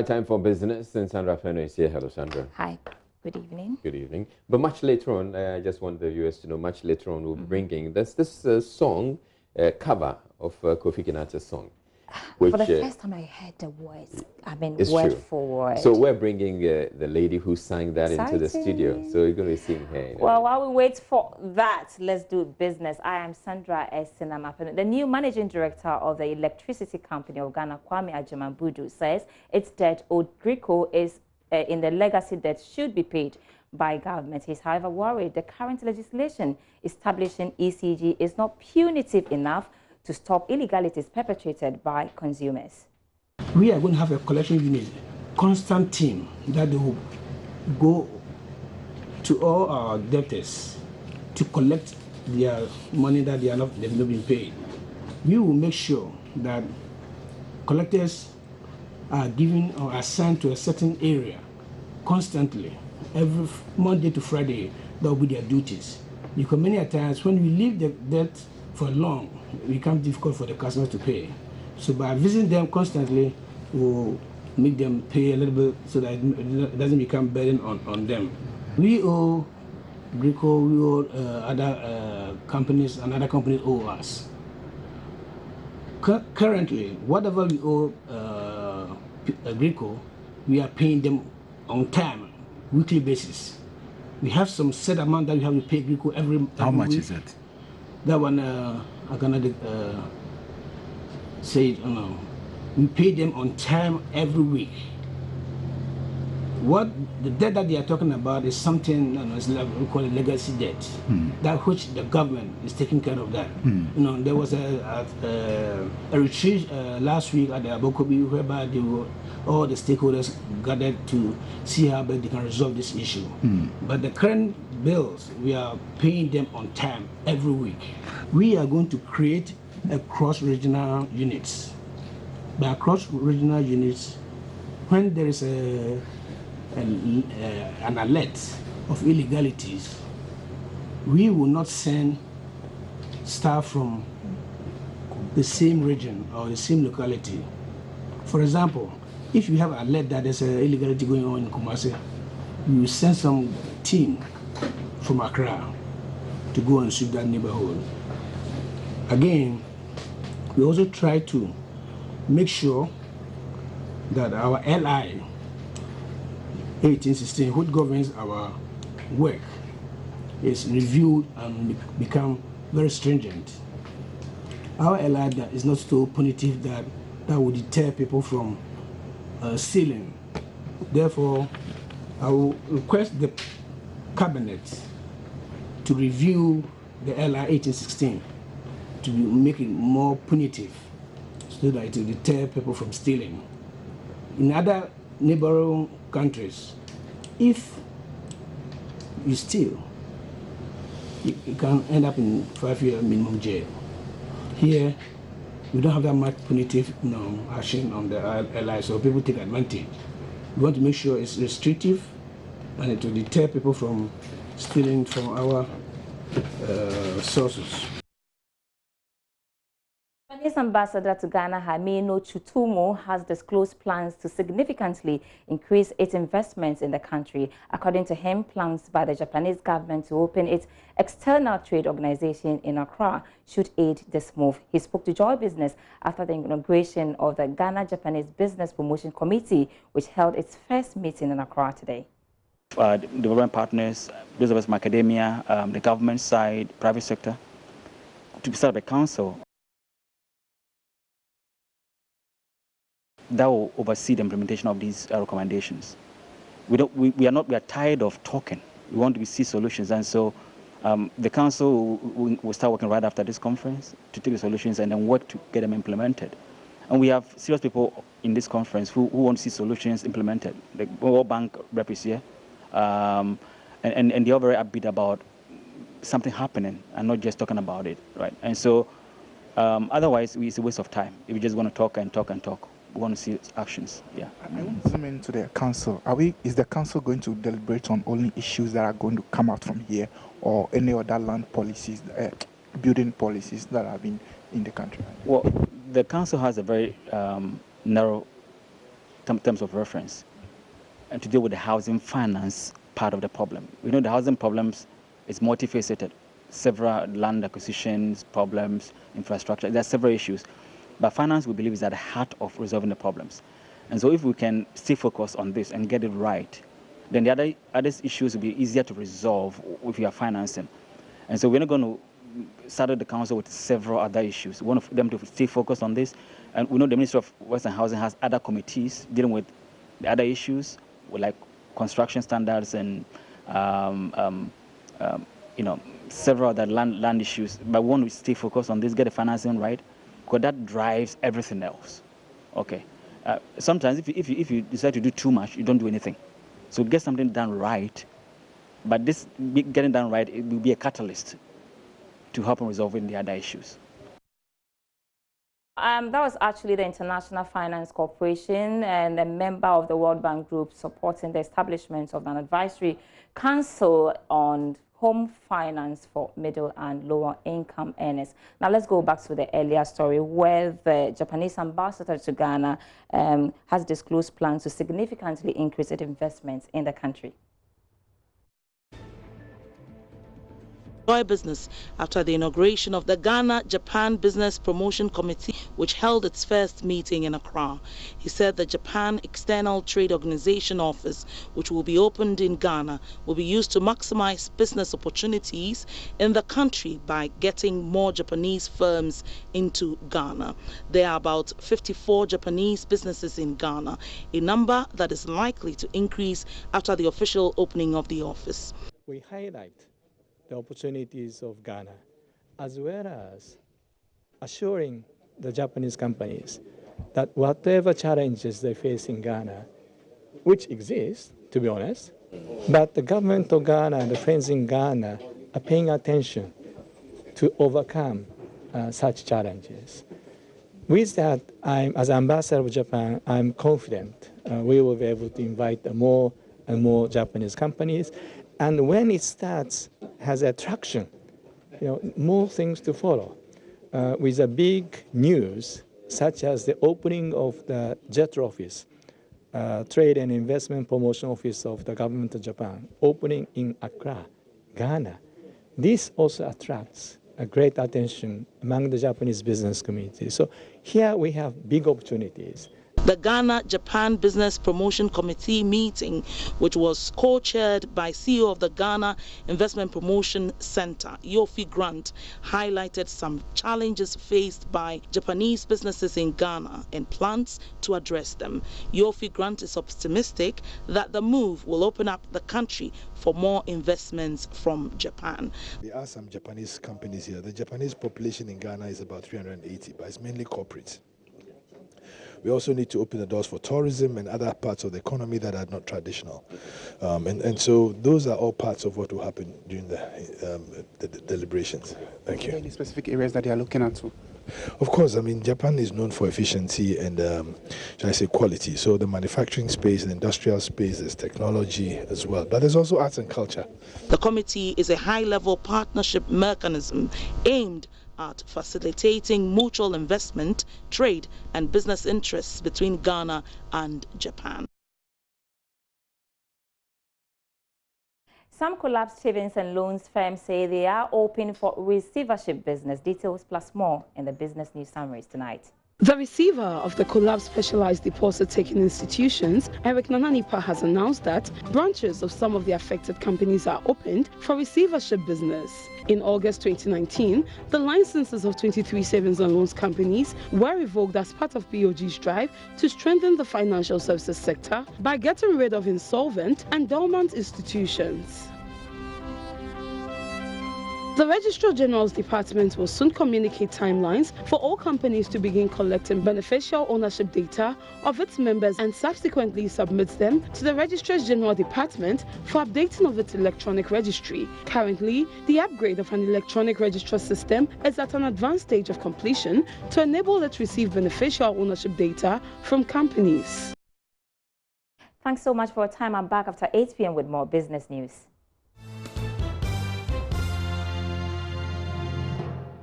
Time for business, and Sandra Feno is here. Hello, Sandra. Hi, good evening. Good evening. But much later on, I just want the viewers to know, much later on, we'll be bringing this song, cover of Kofi Kinata's song, For the which first time I heard the words, is word true. for word. So we're bringing the lady who sang that into the studio. Exciting. So you're going to be seeing her. Well, while we wait for that, let's do business. I am Sandra Esinamapeno. The new managing director of the electricity company of Ghana, Kwame Ajimambudu, says its debt owed Greco is in the legacy debt should be paid by government. He's, however, worried the current legislation establishing ECG is not punitive enough to stop illegalities perpetrated by consumers. We are going to have a collection unit, constant team that they will go to all our debtors to collect their money that they've not been paid. We will make sure that collectors are given or assigned to a certain area constantly, every Monday to Friday. That will be their duties. Because many a times when we leave the debt for long, it becomes difficult for the customers to pay. So by visiting them constantly, we'll make them pay a little bit so that it doesn't become burden on them. We owe Greco, we owe other companies, and other companies owe us. Currently, whatever we owe Greco, we are paying them on time, weekly basis. We have some set amount that we have to pay Greco every How much week. is it? That one, I cannot say it. No. We pay them on time every week. What the debt that they are talking about is something it's like we call it legacy debt. That which the government is taking care of that. There was a retreat last week at the Abokobi whereby all the stakeholders gathered to see how best they can resolve this issue. But the current bills, we are paying them on time every week. We are going to create a cross-regional units. By cross-regional units, when there is an alert of illegalities, we will not send staff from the same region or the same locality. For example, if you have an alert that there's an illegality going on in Kumasi, we will send some team from Accra to go and sweep that neighborhood. Again, we also try to make sure that our LI 1816, which governs our work, is reviewed and become very stringent. Our LI that is not so punitive that would deter people from stealing. Therefore, I will request the cabinet to review the LI 1816 to make it more punitive so that it will deter people from stealing. In other neighboring countries, if you steal, you can end up in 5-year minimum jail. Here, we don't have that much punitive action on the LI, so people take advantage. We want to make sure it's restrictive and it will deter people from stealing from our sources. Japanese ambassador to Ghana, Hamino Chutumo, has disclosed plans to significantly increase its investments in the country. According to him, plans by the Japanese government to open its external trade organization in Accra should aid this move. He spoke to Joy Business after the inauguration of the Ghana-Japanese Business Promotion Committee, which held its first meeting in Accra today. Development partners, those of us from academia, the government side, private sector, to set up a council that will oversee the implementation of these recommendations. We are tired of talking. We want to see solutions, and so the council will start working right after this conference to take the solutions and then work to get them implemented. And we have serious people in this conference who want to see solutions implemented. The World Bank rep is here, and they are very upbeat about something happening and not just talking about it, right? And so otherwise, it's a waste of time if we just want to talk and talk and talk. We want to see actions. Yeah. I want to zoom into the council. Is the council going to deliberate on only issues that are going to come out from here, or any other land policies, building policies that have been in the country? Well, the council has a very narrow terms of reference, and to deal with the housing finance part of the problem. We know the housing problems is multifaceted. Several land acquisitions, problems, infrastructure, there are several issues. But finance, we believe, is at the heart of resolving the problems. And so if we can stay focused on this and get it right, then the other issues will be easier to resolve if you are financing. And so we're not going to start the council with several other issues. We want them to stay focused on this. And we know the Ministry of Works and Housing has other committees dealing with the other issues, like construction standards and several other land issues. But we want to stay focused on this, get the financing right, because that drives everything else. Okay. Sometimes if you decide to do too much, you don't do anything. So get something done right. But this getting done right, it will be a catalyst to help in resolving the other issues. That was actually the International Finance Corporation and a member of the World Bank Group supporting the establishment of an advisory council on home finance for middle and lower income earners. Now let's go back to the earlier story where the Japanese ambassador to Ghana has disclosed plans to significantly increase its investments in the country. Business after the inauguration of the Ghana-Japan Business Promotion Committee, which held its first meeting in Accra. He said the Japan External Trade Organization office, which will be opened in Ghana, will be used to maximize business opportunities in the country by getting more Japanese firms into Ghana. There are about 54 Japanese businesses in Ghana, a number that is likely to increase after the official opening of the office. We highlight the opportunities of Ghana, as well as assuring the Japanese companies that whatever challenges they face in Ghana, which exist, to be honest, but the government of Ghana and the friends in Ghana are paying attention to overcome such challenges. With that, as ambassador of Japan, I'm confident we will be able to invite more and more Japanese companies. And when it starts, has attraction, more things to follow. With a big news, such as the opening of the JET office, Trade and Investment Promotion Office of the Government of Japan, opening in Accra, Ghana. This also attracts a great attention among the Japanese business community. So here we have big opportunities. The Ghana-Japan Business Promotion Committee meeting, which was co-chaired by CEO of the Ghana Investment Promotion Center, Yofi Grant, highlighted some challenges faced by Japanese businesses in Ghana and plans to address them. Yofi Grant is optimistic that the move will open up the country for more investments from Japan. There are some Japanese companies here. The Japanese population in Ghana is about 380, but it's mainly corporate. We also need to open the doors for tourism and other parts of the economy that are not traditional. And so those are all parts of what will happen during the deliberations. Thank you. Any specific areas that you are looking at? Of course, I mean, Japan is known for efficiency and, shall I say, quality. So the manufacturing space, the industrial space, there's technology as well. But there's also arts and culture. The committee is a high-level partnership mechanism aimed at facilitating mutual investment, trade, and business interests between Ghana and Japan. Some collapsed savings and loans firms say they are open for receivership business. Details plus more in the business news summaries tonight. The receiver of the collapsed specialized deposit-taking institutions, Eric Nananipa, has announced that branches of some of the affected companies are opened for receivership business. In August 2019, the licenses of 23 savings and loans companies were revoked as part of BOG's drive to strengthen the financial services sector by getting rid of insolvent and dormant institutions. The Registrar General's Department will soon communicate timelines for all companies to begin collecting beneficial ownership data of its members and subsequently submits them to the Registrar General Department for updating of its electronic registry. Currently, the upgrade of an electronic registrar system is at an advanced stage of completion to enable it to receive beneficial ownership data from companies. Thanks so much for your time. I'm back after 8 p.m. with more business news.